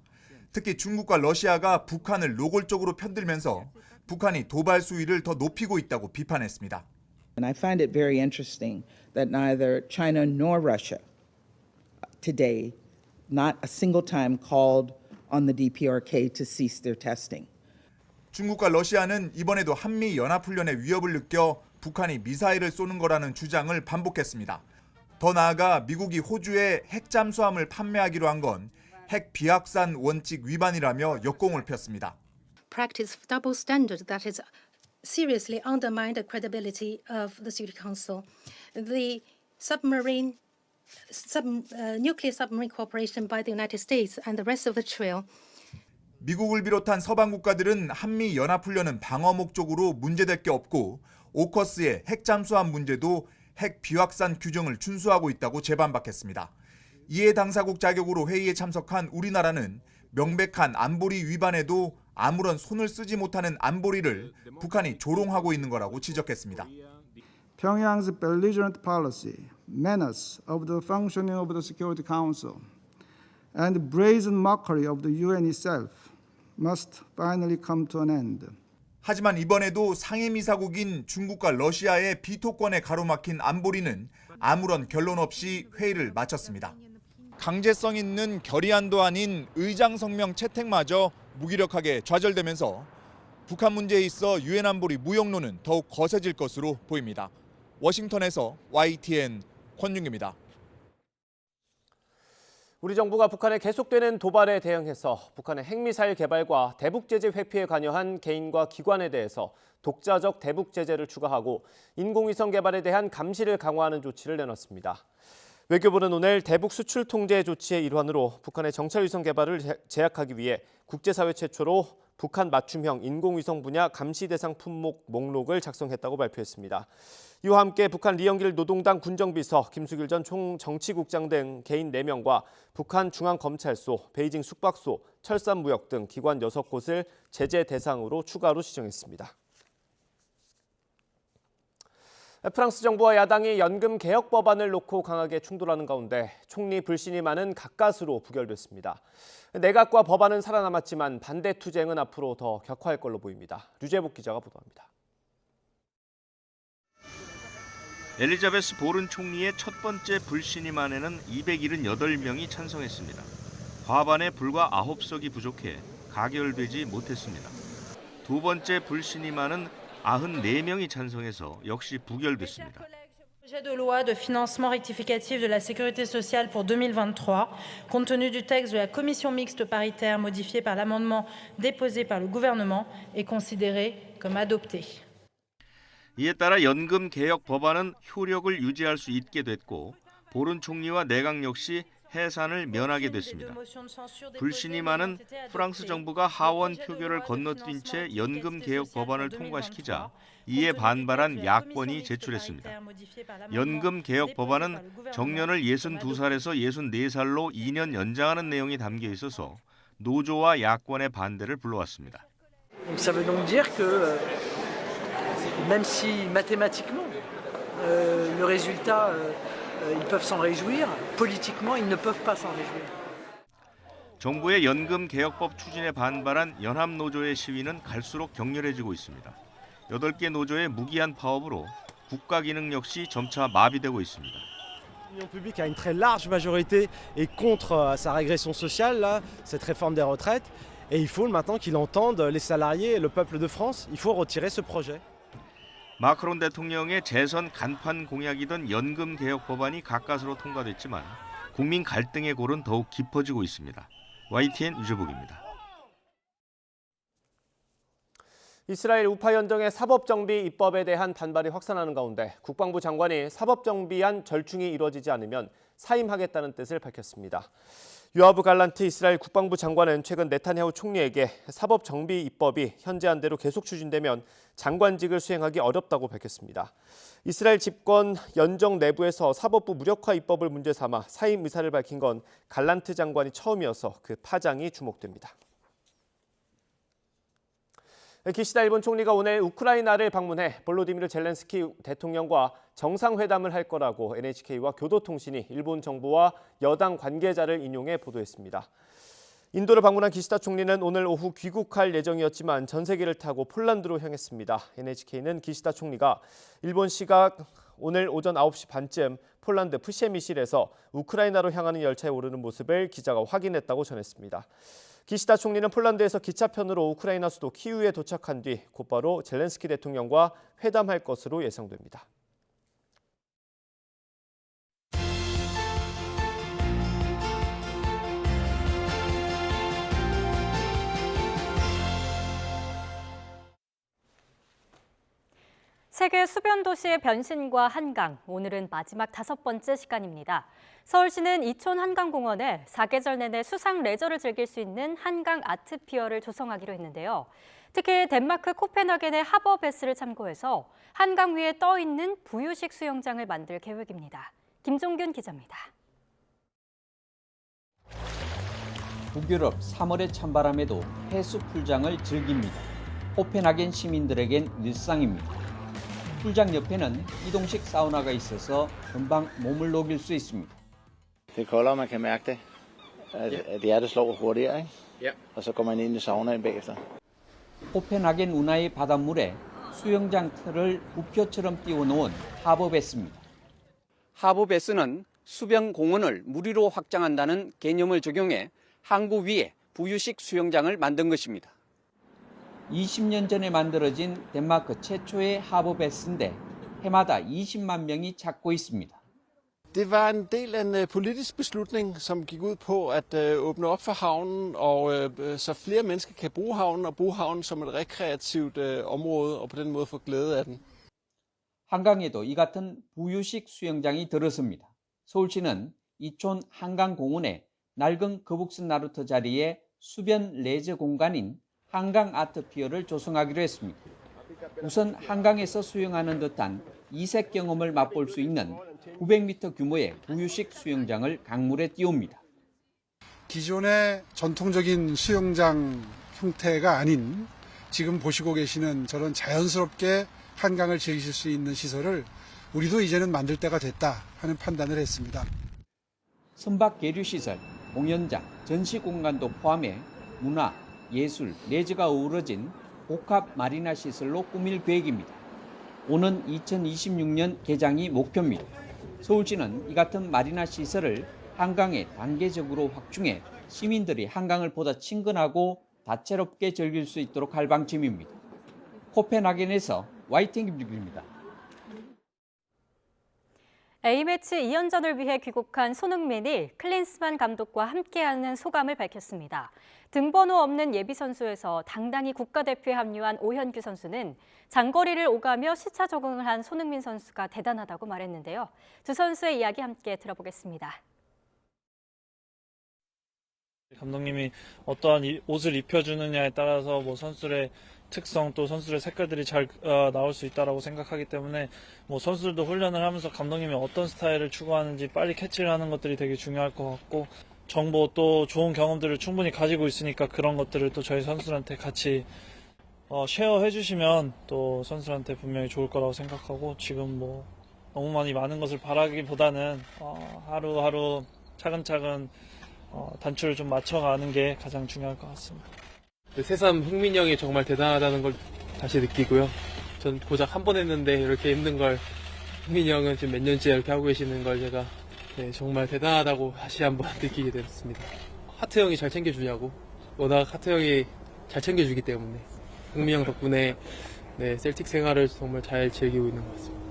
특히 중국과 러시아가 북한을 노골적으로 편들면서 북한이 도발 수위를 더 높이고 있다고 비판했습니다. And I find it very interesting that neither China nor Russia today not a single time called on the DPRK to cease their testing. 중국과 러시아는 이번에도 한미 연합훈련의 위협을 느껴 북한이 미사일을 쏘는 거라는 주장을 반복했습니다. 더 나아가 미국이 호주에 핵 잠수함을 판매하기로 한 건 핵 비확산 원칙 위반이라며 역공을 폈습니다. Practice of double standard that has seriously undermined the credibility of the Security Council. The nuclear submarine cooperation by the United States and the rest of the trio. 미국을 비롯한 서방 국가들은 한미 연합훈련은 방어 목적으로 문제될 게 없고 오커스의 핵 잠수함 문제도 핵 비확산 규정을 준수하고 있다고 재반박했습니다. 이해 당사국 자격으로 회의에 참석한 우리나라는 명백한 안보리 위반에도 아무런 손을 쓰지 못하는 안보리를 북한이 조롱하고 있는 거라고 지적했습니다. Pyongyang's belligerent policy, menace of the functioning of the Security Council, and brazen mockery of the UN itself must finally come to an end. 하지만 이번에도 상임이사국인 중국과 러시아의 비토권에 가로막힌 안보리는 아무런 결론 없이 회의를 마쳤습니다. 강제성 있는 결의안도 아닌 의장 성명 채택마저 무기력하게 좌절되면서 북한 문제에 있어 유엔 안보리 무용론은 더욱 거세질 것으로 보입니다. 워싱턴에서 YTN 권준기입니다. 우리 정부가 북한의 계속되는 도발에 대응해서 북한의 핵미사일 개발과 대북 제재 회피에 관여한 개인과 기관에 대해서 독자적 대북 제재를 추가하고 인공위성 개발에 대한 감시를 강화하는 조치를 내놨습니다. 외교부는 오늘 대북 수출 통제 조치의 일환으로 북한의 정찰위성 개발을 제약하기 위해 국제사회 최초로 북한 맞춤형 인공위성 분야 감시 대상 품목 목록을 작성했다고 발표했습니다. 이와 함께 북한 리영길 노동당 군정비서, 김수길 전 총정치국장 등 개인 4명과 북한 중앙검찰소, 베이징 숙박소, 철산무역 등 기관 6곳을 제재 대상으로 추가로 지정했습니다. 프랑스 정부와 야당이 연금 개혁 법안을 놓고 강하게 충돌하는 가운데 총리 불신이 많은 가까스로 부결됐습니다. 내각과 법안은 살아남았지만 반대 투쟁은 앞으로 더 격화할 걸로 보입니다. 류재복 기자가 보도합니다. 엘리자베스 보른 총리의 첫 번째 불신임안에는 278명이 찬성했습니다. 과반에 불과 9석이 부족해 가결되지 못했습니다. 두 번째 불신임안은 94명이 찬성해서 역시 부결됐습니다. Projet de loi de financement rectificatif de la sécurité sociale pour 2023, compte tenu du texte de la commission mixte paritaire modifié par l'amendement déposé par le gouvernement, est considéré comme adopté. 이에 따라 연금 개혁 법안은 효력을 유지할 수 있게 됐고 보른 총리와 내각 역시 해산을 면하게 됐습니다. 불신임안은 프랑스 정부가 하원 표결을 건너뛴 채 연금 개혁 법안을 통과시키자 이에 반발한 야권이 제출했습니다. 연금 개혁 법안은 정년을 62살에서 64살로 2년 연장하는 내용이 담겨 있어서 노조와 야권의 반대를 불러왔습니다. Ça veut donc dire que même si mathématiquement le résultat ils peuvent s'en réjouir, politiquement ils ne peuvent pas s'en réjouir. 정부의 연금 개혁법 추진에 반발한 연합노조의 시위는 갈수록 격렬해지고 있습니다. 8개 노조의 무기한 파업으로 국가 기능 역시 점차 마비되고 있습니다. L'opinion publique a une très large majorité et contre sa régression sociale, là, cette réforme des retraites. Et il faut maintenant qu'il entende les salariés et le peuple de France. Il faut retirer ce projet. 마크론 대통령의 재선 간판 공약이던 연금 개혁 법안이 가까스로 통과됐지만 국민 갈등의 골은 더욱 깊어지고 있습니다. YTN 유재복입니다. 이스라엘 우파 연정의 사법정비 입법에 대한 반발이 확산하는 가운데 국방부 장관이 사법정비안 절충이 이루어지지 않으면 사임하겠다는 뜻을 밝혔습니다. 요아브 갈란트 이스라엘 국방부 장관은 최근 네타냐후 총리에게 사법정비 입법이 현재안대로 계속 추진되면 장관직을 수행하기 어렵다고 밝혔습니다. 이스라엘 집권 연정 내부에서 사법부 무력화 입법을 문제 삼아 사임 의사를 밝힌 건 갈란트 장관이 처음이어서 그 파장이 주목됩니다. 기시다 일본 총리가 오늘 우크라이나를 방문해 볼로디미르 젤렌스키 대통령과 정상회담을 할 거라고 NHK와 교도통신이 일본 정부와 여당 관계자를 인용해 보도했습니다. 인도를 방문한 기시다 총리는 오늘 오후 귀국할 예정이었지만 전세기를 타고 폴란드로 향했습니다. NHK는 기시다 총리가 일본 시각 오늘 오전 9시 반쯤 폴란드 프셰미실에서 우크라이나로 향하는 열차에 오르는 모습을 기자가 확인했다고 전했습니다. 기시다 총리는 폴란드에서 기차편으로 우크라이나 수도 키이우에 도착한 뒤 곧바로 젤렌스키 대통령과 회담할 것으로 예상됩니다. 세계 수변 도시의 변신과 한강, 오늘은 마지막 5번째 시간입니다. 서울시는 이촌 한강공원에 사계절 내내 수상 레저를 즐길 수 있는 한강 아트피어를 조성하기로 했는데요. 특히 덴마크 코펜하겐의 하버베스를 참고해서 한강 위에 떠 있는 부유식 수영장을 만들 계획입니다. 김종균 기자입니다. 북유럽 3월의 찬바람에도 해수 풀장을 즐깁니다. 코펜하겐 시민들에겐 일상입니다. 풀장 옆에는 이동식 사우나가 있어서 금방 몸을 녹일 수 있습니다. Det er koldere, man kan mærke det. At hjertet slår hurtigere, ikke? Ja. Og så går man ind i saunaen bagefter. 코펜하겐 운하의 바닷물에 수영장 틀을 우표처럼 띄워놓은 하버베스입니다. 하버베스는 수변 공원을 무리로 확장한다는 개념을 적용해 항구 위에 부유식 수영장을 만든 것입니다. 20년 전에 만들어진 덴마크 최초의 하버베스인데 해마다 20만 명이 찾고 있습니다. Det var en del af en politisk beslutning, som gik ud på at åbne op for havnen, og så flere mennesker kan bruge havnen og bruge havnen som et rekreativt område, og på den måde få glæde af den. 한강에도 이 같은 부유식 수영장이 들어섭니다. 서울시는 이촌 한강공원에 낡은 거북선 나루터 자리에 수변 레저 공간인 한강 아트피어를 조성하기로 했습니다. 우선 한강에서 수영하는 듯한 이색 경험을 맛볼 수 있는 900m 규모의 부유식 수영장을 강물에 띄웁니다. 기존의 전통적인 수영장 형태가 아닌 지금 보시고 계시는 저런 자연스럽게 한강을 즐기실 수 있는 시설을 우리도 이제는 만들 때가 됐다 하는 판단을 했습니다. 선박 계류시설, 공연장, 전시 공간도 포함해 문화, 예술, 레저가 어우러진 복합 마리나 시설로 꾸밀 계획입니다. 오는 2026년 개장이 목표입니다. 서울시는 이 같은 마리나 시설을 한강에 단계적으로 확충해 시민들이 한강을 보다 친근하고 다채롭게 즐길 수 있도록 할 방침입니다. 코펜하겐에서 YTN 김준규입니다. A매치 2연전을 위해 귀국한 손흥민이 클린스만 감독과 함께하는 소감을 밝혔습니다. 등번호 없는 예비선수에서 당당히 국가대표에 합류한 오현규 선수는 장거리를 오가며 시차 적응을 한 손흥민 선수가 대단하다고 말했는데요. 두 선수의 이야기 함께 들어보겠습니다. 감독님이 어떠한 옷을 입혀주느냐에 따라서 선수들의 특성 또 선수들의 색깔들이 잘 나올 수 있다라고 생각하기 때문에 선수들도 훈련을 하면서 감독님이 어떤 스타일을 추구하는지 빨리 캐치를 하는 것들이 되게 중요할 것 같고 정보 또 좋은 경험들을 충분히 가지고 있으니까 그런 것들을 또 저희 선수들한테 같이 쉐어해 주시면 또 선수들한테 분명히 좋을 거라고 생각하고 지금 너무 많은 것을 바라기보다는 하루하루 차근차근 단추를 좀 맞춰가는 게 가장 중요할 것 같습니다. 새삼 흥민이 형이 정말 대단하다는 걸 다시 느끼고요. 전 고작 한 번 했는데 이렇게 힘든 걸 흥민이 형은 지금 몇 년째 이렇게 하고 계시는 걸 제가 정말 대단하다고 다시 한번 느끼게 됐습니다. 하트 형이 잘 챙겨주냐고. 워낙 하트 형이 잘 챙겨주기 때문에 흥민이 형 덕분에 셀틱 생활을 정말 잘 즐기고 있는 것 같습니다.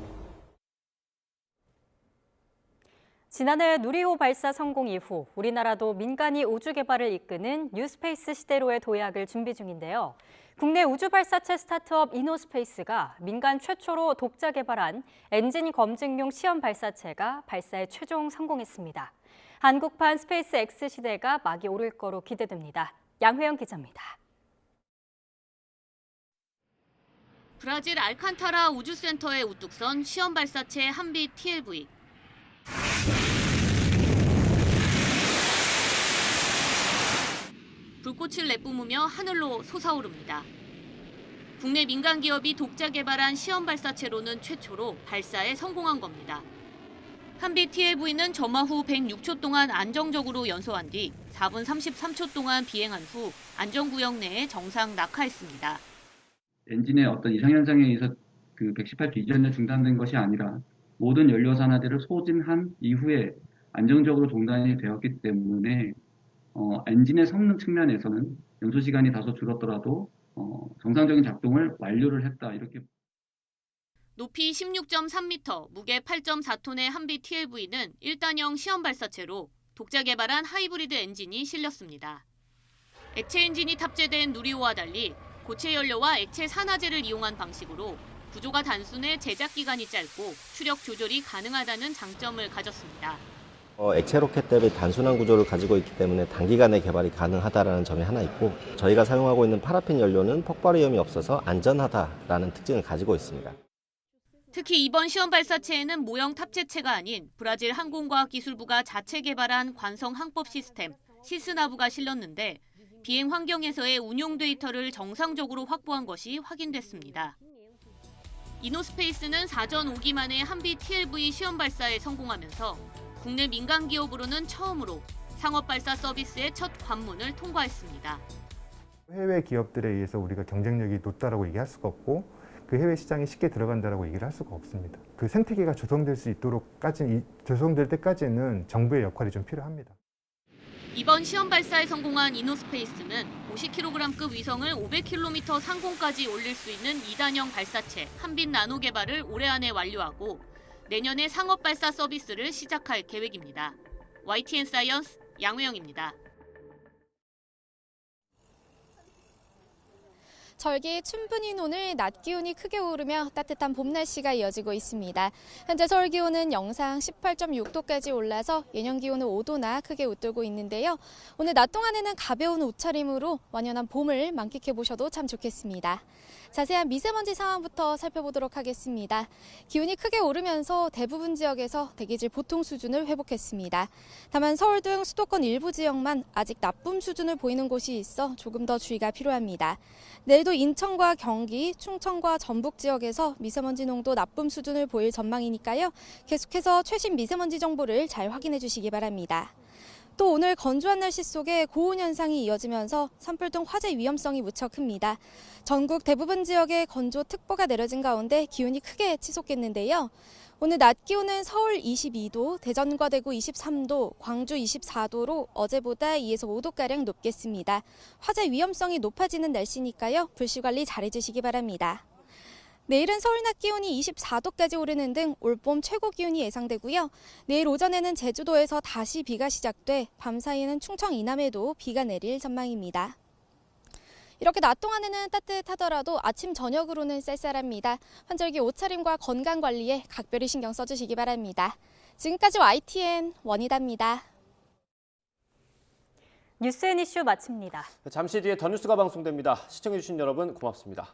지난해 누리호 발사 성공 이후 우리나라도 민간이 우주 개발을 이끄는 뉴스페이스 시대로의 도약을 준비 중인데요. 국내 우주 발사체 스타트업 이노스페이스가 민간 최초로 독자 개발한 엔진 검증용 시험 발사체가 발사에 최종 성공했습니다. 한국판 스페이스 X 시대가 막이 오를 거로 기대됩니다. 양회영 기자입니다. 브라질 알칸타라 우주센터에 우뚝 선 시험 발사체 한비 TLV. 불꽃을 내뿜으며 하늘로 솟아오릅니다. 국내 민간 기업이 독자 개발한 시험 발사체로는 최초로 발사에 성공한 겁니다. 한비 TLV는 점화 후 106초 동안 안정적으로 연소한 뒤 4분 33초 동안 비행한 후 안전구역 내에 정상 낙하했습니다. 엔진의 어떤 이상현상에 의해서 118초 이전에 중단된 것이 아니라 모든 연료 산화제를 소진한 이후에 안정적으로 종단이 되었기 때문에 엔진의 성능 측면에서는 연소 시간이 다소 줄었더라도 정상적인 작동을 완료를 했다 이렇게. 높이 16.3m, 무게 8.4톤의 한비 TLV는 1단형 시험 발사체로 독자 개발한 하이브리드 엔진이 실렸습니다. 액체 엔진이 탑재된 누리호와 달리 고체 연료와 액체 산화제를 이용한 방식으로 구조가 단순해 제작 기간이 짧고 추력 조절이 가능하다는 장점을 가졌습니다. 액체 로켓 대비 단순한 구조를 가지고 있기 때문에 단기간에 개발이 가능하다는 점이 하나 있고, 저희가 사용하고 있는 파라핀 연료는 폭발 위험이 없어서 안전하다라는 특징을 가지고 있습니다. 특히 이번 시험 발사체에는 모형 탑재체가 아닌 브라질 항공과학기술부가 자체 개발한 관성 항법 시스템 시스나브가 실렸는데, 비행 환경에서의 운용 데이터를 정상적으로 확보한 것이 확인됐습니다. 이노스페이스는 사전 5기 만에 한비 TLV 시험 발사에 성공하면서 국내 민간 기업으로는 처음으로 상업 발사 서비스의 첫 관문을 통과했습니다. 해외 기업들에 의해서 우리가 경쟁력이 높다라고 얘기할 수가 없고, 그 해외 시장에 쉽게 들어간다라고 얘기를 할 수가 없습니다. 그 생태계가 조성될 때까지는 정부의 역할이 좀 필요합니다. 이번 시험 발사에 성공한 이노스페이스는 50kg급 위성을 500km 상공까지 올릴 수 있는 2단형 발사체 한빛 나노 개발을 올해 안에 완료하고 내년에 상업 발사 서비스를 시작할 계획입니다. YTN 사이언스 양회영입니다. 절기 충분히 오늘 낮 기온이 크게 오르며 따뜻한 봄 날씨가 이어지고 있습니다. 현재 서울 기온은 영상 18.6도까지 올라서 예년 기온은 5도나 크게 웃돌고 있는데요. 오늘 낮 동안에는 가벼운 옷차림으로 완연한 봄을 만끽해 보셔도 참 좋겠습니다. 자세한 미세먼지 상황부터 살펴보도록 하겠습니다. 기온이 크게 오르면서 대부분 지역에서 대기질 보통 수준을 회복했습니다. 다만 서울 등 수도권 일부 지역만 아직 나쁨 수준을 보이는 곳이 있어 조금 더 주의가 필요합니다. 내일도 인천과 경기, 충청과 전북 지역에서 미세먼지 농도 나쁨 수준을 보일 전망이니까요. 계속해서 최신 미세먼지 정보를 잘 확인해 주시기 바랍니다. 또 오늘 건조한 날씨 속에 고온 현상이 이어지면서 산불 등 화재 위험성이 무척 큽니다. 전국 대부분 지역에 건조특보가 내려진 가운데 기온이 크게 치솟겠는데요. 오늘 낮 기온은 서울 22도, 대전과 대구 23도, 광주 24도로 어제보다 2에서 5도가량 높겠습니다. 화재 위험성이 높아지는 날씨니까요. 불씨관리 잘해주시기 바랍니다. 내일은 서울 낮 기온이 24도까지 오르는 등 올봄 최고 기온이 예상되고요. 내일 오전에는 제주도에서 다시 비가 시작돼 밤 사이에는 충청 이남에도 비가 내릴 전망입니다. 이렇게 낮 동안에는 따뜻하더라도 아침 저녁으로는 쌀쌀합니다. 환절기 옷차림과 건강 관리에 각별히 신경 써주시기 바랍니다. 지금까지 YTN 원희다입니다. 뉴스 앤 이슈 마칩니다. 잠시 뒤에 더 뉴스가 방송됩니다. 시청해주신 여러분 고맙습니다.